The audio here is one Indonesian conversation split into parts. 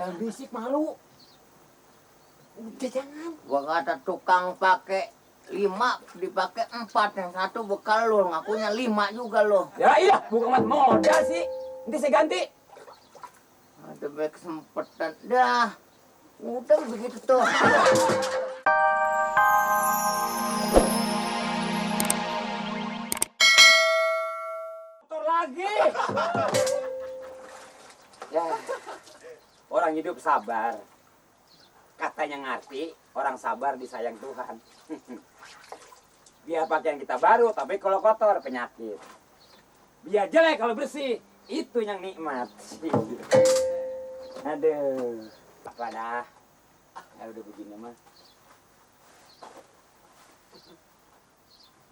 Jangan bisik, malu. Udah jangan. Gua kata tukang pakai 5 dipakai 4, yang satu bekal lo, ngakunya 5 juga lo. Ya iya, bukan modal sih. Nanti saya ganti. Ada baik kesempatan. Dah. Udah begitu tuh. Motor lagi. Ya. Orang hidup sabar. Katanya ngerti, orang sabar disayang Tuhan. Biar pakaian kita baru, tapi kalau kotor penyakit. Biar jelek kalau bersih, itu yang nikmat. Aduh, apa dah? Ya udah begini mah.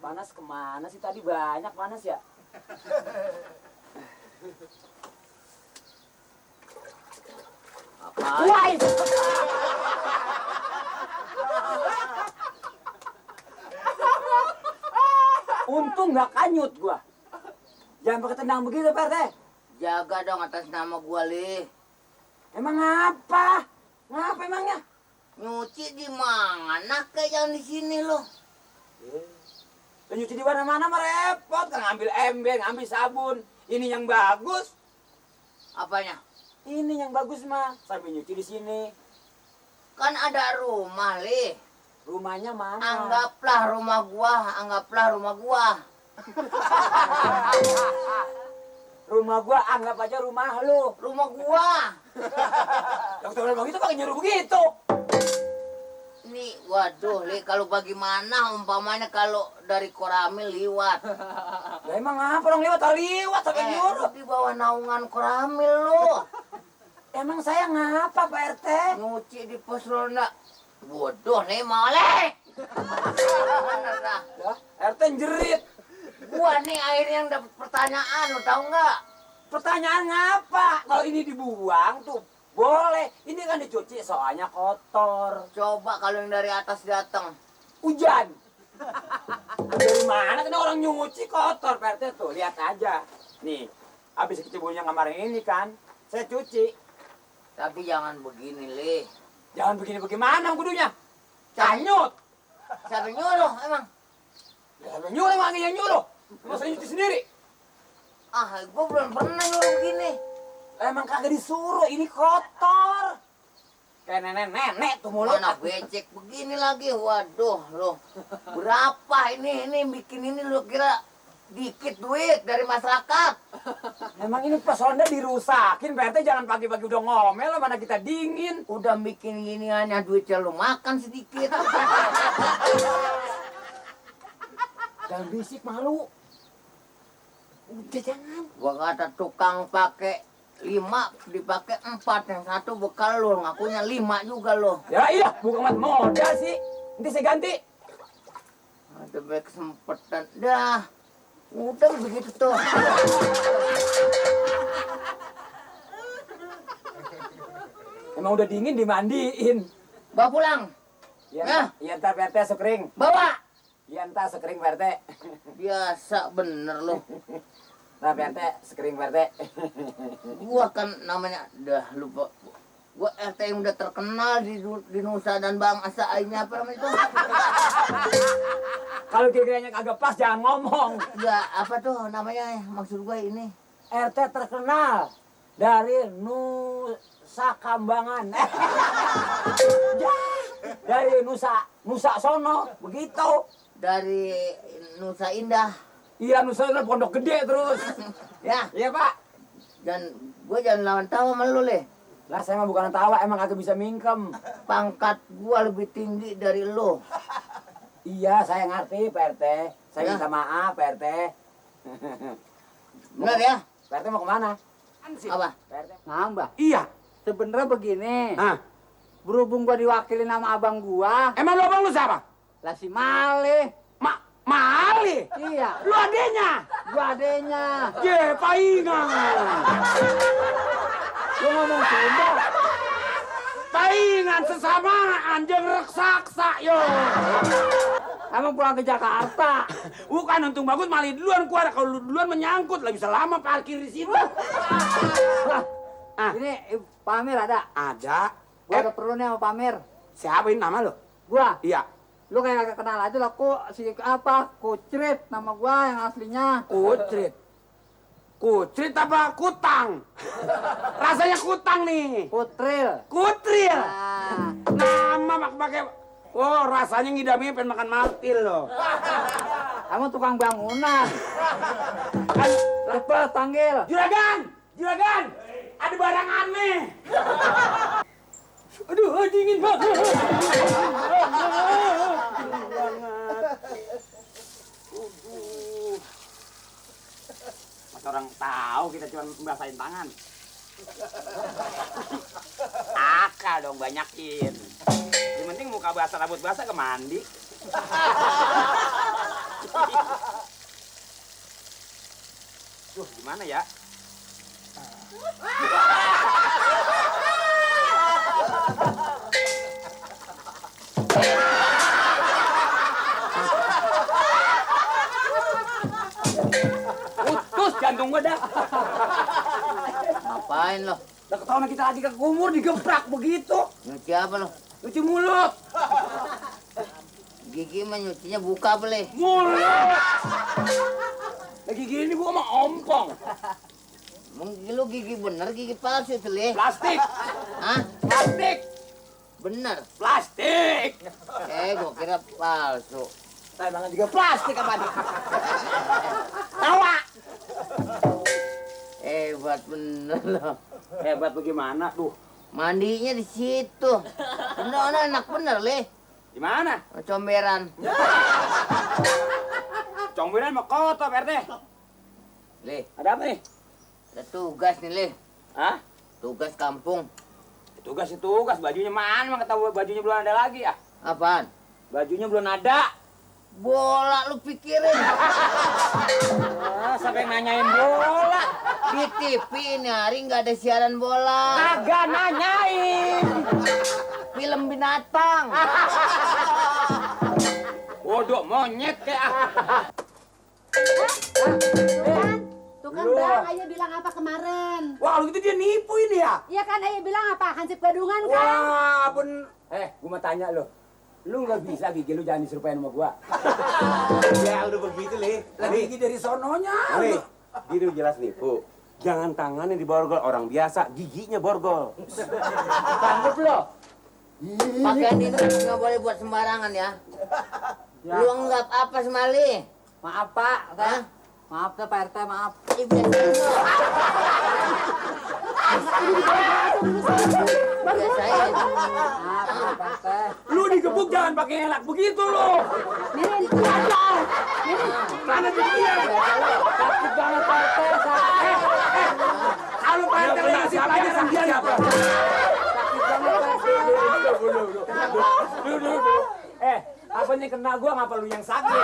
Panas kemana sih tadi? Banyak panas ya? Apa? Wah! Untung nggak kanyut gua. Jangan pakai tendang begitu, Pak RT. Jaga dong atas nama gua, Li. Emang apa? Ngapa emangnya? Nyuci di mana kayak yang di sini lo? Lo nyuci di mana-mana mah repot, kan ngambil ember, ngambil sabun. Ini yang bagus. Apanya? Ini yang bagus mah, sambil nyuci di sini. Kan ada rumah, Li. Rumahnya mana? Anggaplah rumah gua. Rumah gua anggap aja rumah lu. Rumah gua. Dokter bilang begitu pakai nyuruh begitu. Nih, waduh, Li, kalau bagaimana umpamanya kalau dari Koramil liwat. Lah emang apa dong liwat sampai nyuruh. Di bawah naungan Koramil lo. Emang saya ngapa Pak RT? Nyuci di pos ronda. Bodoh nih, molek. Bener dah. Ya, RT jerit. Gua nih akhirnya yang dapat pertanyaan, lo tau nggak? Pertanyaan ngapa? Kalau ini dibuang tuh boleh. Ini kan dicuci soalnya kotor. Coba kalau yang dari atas datang. Hujan. Dari mana kan orang nyuci kotor Pak RT tuh? Lihat aja. Nih, habis keceburnya kemarin ini kan, saya cuci. Tapi jangan begini, Li. Jangan begini bagaimana kudunya? Canyut. Siapa nyuruh emang? Ya sampai nyuruh emang yang nyuruh. Masa nyuci sendiri? Ah, gua belum pernah nyuruh begini. Emang kagak disuruh, ini kotor. Kayak nenek-nenek tuh mulut. Mana becek begini lagi, waduh lo. Berapa ini bikin ini lo kira dikit duit dari masyarakat? Emang ini pas Honda dirusakin, Pak RT jangan pagi-pagi udah ngomel, mana kita dingin. Udah bikin gini hanya duitnya lo makan sedikit. Jangan bisik, malu. Udah jangan. Gua kata tukang pakai 5 dipakai 4, yang satu bekal lo, ngakunya 5 juga lo. Ya iya, bukan modal sih. Nanti saya ganti. Ada baik kesempatan. Dah. Udah begitu tuh. Emang udah dingin dimandiin. Bawa pulang. Iya, iya ntar Pak RT sekering. Bawa. Iya ntar sekering Pak RT. Biasa bener lo. Nah Pak RT sekering Pak RT. Gua kan namanya dah lupa. Gua RT yang udah terkenal di Nusa dan Bangsa ini apa namanya itu? Kalau kira-kiranya kagak pas jangan ngomong. Enggak, apa tuh namanya? Maksud gua ini. RT terkenal dari Nusa Kambangan. Ya, dari Nusa Sono, begitu. Dari Nusa Indah. Iya, Nusa Indah Pondok Gede terus. Ya, Iya, Pak. dan gua jangan lawan tawa sama lu, Le. Lah, saya mah bukan tawa, emang kagak bisa mingkem. Pangkat gua lebih tinggi dari lu. Iya, saya ngerti, Pak RT. Saya Ya. minta maaf, Pak RT. Benar ya? Pak RT mau kemana? Apa? Pak RT. Nambah. Iya. Sebenernya begini. Hah? Berhubung gua diwakilin sama abang gua, Emang lu abang lu siapa? lah si Male. Mali? Iya, Lu adenya? gua adenya. Ye, paingan. Lu ngomong Sunda. Paingan sesamaan jeung reksaksa yo. Emang pulang ke Jakarta. Bukan untung bagus Mali duluan keluar, kalau lu duluan menyangkut lah bisa lama parkir di situ. Lah, Ah. Ini Pamer ada. Ada. Gua ada perlu nih sama Pamer. Siapa ini nama lo? Gua. Iya. Lu kayak gak kenal aja lah kok si apa? Kucrit nama gua yang aslinya. Kucrit. Kucrit apa kutang? Rasanya kutang nih. Kutril. Kutril. Nah, Nama pakai. Oh, rasanya ngidamnya pengen makan martil loh. kamu tukang bangunan. Kan, Cepet panggil. juragan, juragan, ada barang aneh. Aduh, dingin banget. Mas orang tahu kita cuma membasahin tangan. Akal dong banyakin. Yang penting muka basah, rambut basah ke mandi. Tuh, gimana ya? Putus jantung gua dah. Ngapain lo? Udah ketahuan kita lagi ke kumur digeprak begitu. Nyuci apa lo? Cuci mulut. Gigi mah nyucinya buka boleh. Mulut. Lagi gini gua mah ompong. Mungkin lu gigi bener, gigi palsu itu leh. Plastik. Hah? Plastik. Bener. Plastik. Gua kira palsu. Tangan juga plastik apa nih? Tawa. Hebat bener lo. Hebat bagaimana tuh? Mandinya di situ. Bener enak bener leh. Di mana? Comberan. Comberan mah kotor, Pak RT. Leh, Ada apa nih? ada tugas nih leh. Hah? Tugas kampung. Tugas itu tugas, bajunya mana? Emang kata bajunya belum ada lagi ya? Apaan? Bajunya belum ada. Bola lu pikirin. Sampai nanyain bola. Di TV ini hari nggak ada siaran bola. Kagak nanyain. Film binatang. Bodoh monyet kayak Tuh kan Lu. Bang, Ayah bilang apa kemarin? Wah, kalau gitu dia nipu ini ya? Iya kan Ayah bilang apa? Hansip gadungan kan? Wah, gua mau tanya lo. Lu nggak bisa gigi lu jangan diserupain sama gua. Ya udah begitu, Li. lagi gigi dari sononya. Li, gitu jelas nipu. Jangan tangannya diborgol, orang biasa giginya borgol. Sanggup lo. Pakaian ini nggak boleh buat sembarangan ya. Lu anggap apa semali? Maaf Pak. Hah? Maaf tuh Pak RT, maaf. Biasain. Maaf tuh Pak RT. Lu digebuk jangan pakai elak begitu lo. Mirin, belajar. Mana dia? Sakit banget Pak RT, sakit. Kalau Pak RT ngasih pelajaran dia apa? Sakit banget Pak RT. Dulu. Apa nih kena gua ngapa lu yang sakit?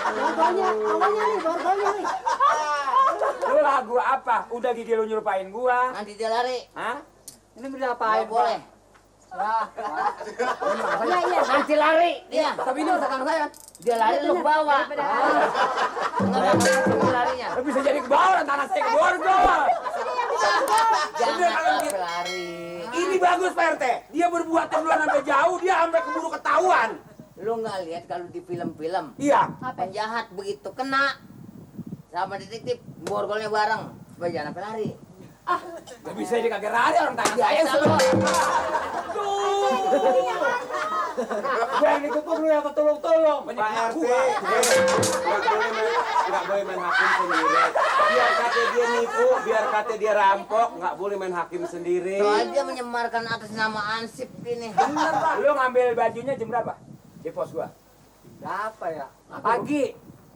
Borgolnya nih. Lu lagu apa? Udah gigi lu nyerupain gua. Nanti dia lari. Hah? Ini bisa apain Nggak boleh. Iya. Nanti lari dia. Tapi ini usahakan saya. Dia lari lu bawa. Nggak bisa larinya. Lu bisa jadi ke bawah tanah saya ke borgol. Jangan sampai lari. Ini bagus Pak RT. Dia berbuat duluan sampai jauh, dia sampai keburu ketahuan. Lu nggak lihat kalau di film-film Iya. penjahat begitu kena sama detektif borgolnya bareng supaya jangan sampai lari. Gak bisa dia kagak lari orang tadi Biasa aja lo. Gue yang dikepung lu yang ketolong-tolong. Banyak Pak RT, gua. nggak boleh main hakim sendiri. Biar kata dia nipu, biar kata dia rampok, nggak boleh main hakim sendiri. Soalnya dia menyemarkan atas nama Ansip ini. Lu ngambil bajunya jam berapa? Di pos gua. Berapa ya? Pagi.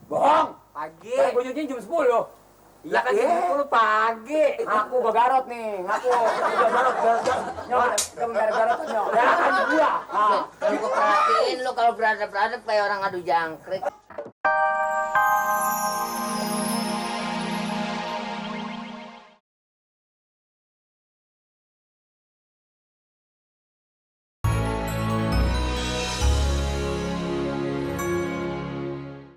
Bohong. Pagi. Gua nyuciin jam 10. Iya kan jam 10 pagi. Ngaku gua garot nih, ngaku. Gua garot. Nyok, kamu garot nyok. Ya kan gua. Kalau gue perhatiin lo kalau beradab-beradab kayak orang adu jangkrik.